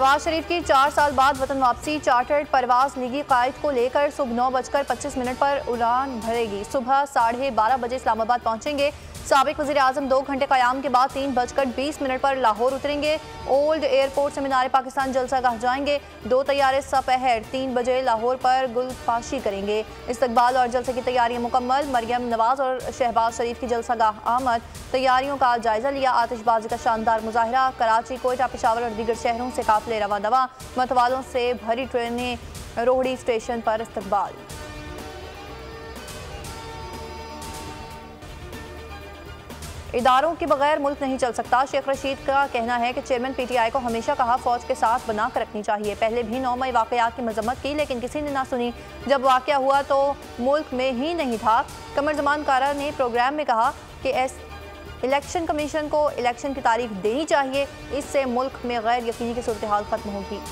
नवाज शरीफ की 4 साल बाद वतन वापसी। चार्टर्ड परवाज लीगी कायद को लेकर सुबह 9:25 पर उड़ान भरेगी। सुबह 12:30 बजे इस्लामाबाद पहुंचेंगे। साबिक वज़ीर आज़म 2 घंटे क़याम के बाद 3:20 पर लाहौर उतरेंगे। ओल्ड एयरपोर्ट से मीनार पाकिस्तान जलसागाह जाएंगे। 2 तैयारे सपहर 3 बजे लाहौर पर गुलपाशी करेंगे। इस्तकबाल और जलसे की तैयारियां मुकम्मल। मरियम नवाज और शहबाज शरीफ की जलसागाह आमद। तैयारियों का जायजा लिया। आतिशबाजी का शानदार मुजाहरा। कराची, कोयटा, पेशावर और दीगर शहरों से काफिले रवा दवा। मतवालों से भरी ट्रेनें रोहड़ी स्टेशन पर इस्तकबाल। इदारों के बगैर मुल्क नहीं चल सकता। शेख रशीद का कहना है कि चेयरमैन PTI को हमेशा कहा फौज के साथ बना कर रखनी चाहिए। पहले भी 9 मई वाकयात की मजम्मत की लेकिन किसी ने ना सुनी। जब वाकया हुआ तो मुल्क में ही नहीं था। कमर जमान कारा ने प्रोग्राम में कहा कि इलेक्शन कमीशन को इलेक्शन की तारीख देनी चाहिए। इससे मुल्क में गैर यकीनी की सूरत हाल खत्म होगी।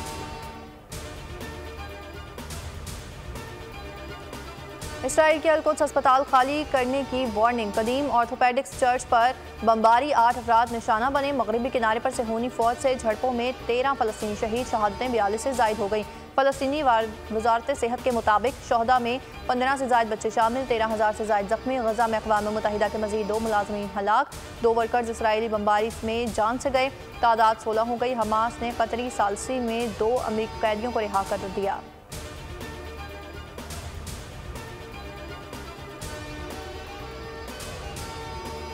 इसराइल के अल-कुद्स अस्पताल खाली करने की वार्निंग। कदीम ऑर्थोपेडिक्स चर्च पर बमबारी, 8 अफराद निशाना बने। मगरबी किनारे पर सेहूनी फौज से झड़पों में 13 फ़लस्तीनी शहीद। शहादतें 42 से ज़ायद हो गई। फ़लस्तीनी वजारत सेहत के मुताबिक शहदा में 15 से ज़ायद बच्चे शामिल। 13,000 से ज़ायद जख्मी। गजा में अक़वाम मुत्तहिदा के मज़ीद 2 मुलाज़मीन हलाक। 2 वर्कर्स इसराइली बमबारी में जान से गए। तादाद 16 हो गई। हमास ने कतरी सालसी में 2 अमरीकी कैदियों को रिहा कर दिया।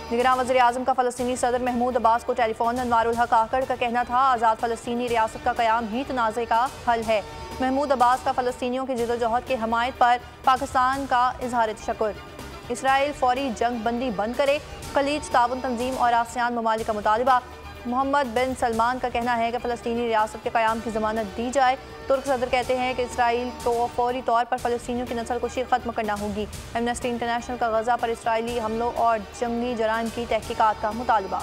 निगरान वज़ीर आज़म का फ़लस्तीनी सदर महमूद अब्बास को टेलीफोन। अनवारुल हक आकड़ का कहना था आज़ाद फ़लस्तीनी रियासत का क़याम ही तनाज़े का हल है। महमूद अब्बास का फ़लस्तीनियों की जिदोजहद की हमायत पर पाकिस्तान का इज़हार तशक्कुर। इसराइल फौरी जंग बंदी बंद करे। खलीज ताउन तंजीम और आसियान ममालिक का मुतालिबा। मोहम्मद बिन सलमान का कहना है कि फ़लस्तीनी रियासत के क़याम की ज़मानत दी जाए। तुर्क सदर कहते हैं कि इसराइल को फौरी तौर पर फ़लस्तीनियों की नस्लकुशी ख़त्म करना होगी। एमनेस्टी इंटरनेशनल का गज़ा पर इसराइली हमलों और जंगी जराइम की तहकीकात का मुतालबा।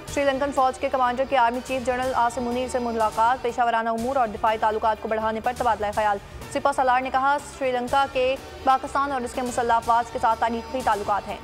श्रीलंकन फ़ौज के कमांडर की army chief general Asim Munir से मुलाकात। पेशावराना उमूर और दिफाई ताल्लुकात को बढ़ाने पर तबादला ख्याल। सिपा सलार ने कहा श्रीलंका के पाकिस्तान और इसके मुसल्लह अफ़वाज के साथ तारीख़ी ताल्लुकात हैं।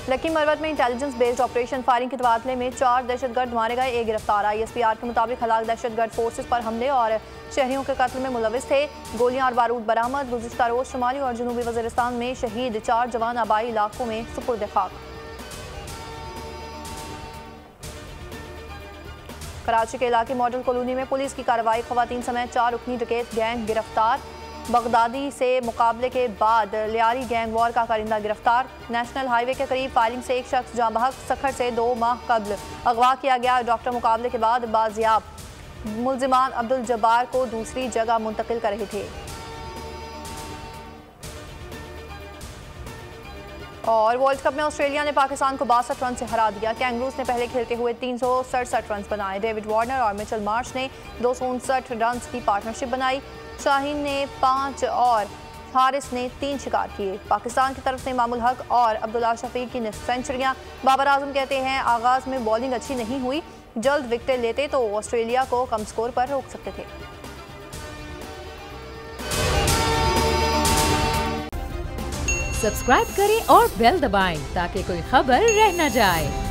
लकी मरवत में इंटेलिजेंस बेस्ड ऑपरेशन फायरिंग के तबादले में 4 दहशतगर्द मारे गए, 1 गिरफ्तार। ISPR के मुताबिक हलाक दहशतगर्द फोर्सेस पर हमले और शहरियों के कत्ल में मुलविस थे। गोलियां और बारूद बरामद। गुज़िश्ता रोज़ शुमाली और जनूबी वज़ीरिस्तान में शहीद 4 जवान आबाई इलाकों में सुपुर्द खाक। कराची के इलाके मॉडल कॉलोनी में पुलिस की कार्रवाई। ख़वातीन समेत 4 रुकनी डकैत गैंग गिरफ्तार। बगदादी से मुकाबले के बाद लियारी गैंग वॉर का कारिंदा गिरफ्तार। नेशनल हाईवे के करीब फायरिंग से एक शख्स जाँ बहक। सखर से 2 माह कबल अगवा किया गया। डॉक्टर मुकाबले के बाद बाजियाब। मुल्जिमान अब्दुल जब्बार को दूसरी जगह मुंतकिल कर रहे थे। और वर्ल्ड कप में ऑस्ट्रेलिया ने पाकिस्तान को 62 रन से हरा दिया। कैंगरूज ने पहले खेलते हुए 367 रन बनाए। डेविड वार्नर और मिचेल मार्श ने 259 रन की पार्टनरशिप बनाई। शाहीन ने 5 और हारिस ने 3 शिकार किए। पाकिस्तान की तरफ से इमामुल हक और अब्दुल्ला शफीक की सेंचुरियां। बाबर आजम कहते हैं आगाज में बॉलिंग अच्छी नहीं हुई, जल्द विकेट लेते तो ऑस्ट्रेलिया को कम स्कोर पर रोक सकते थे। सब्सक्राइब करें और बेल दबाएं ताकि कोई खबर रह न जाए।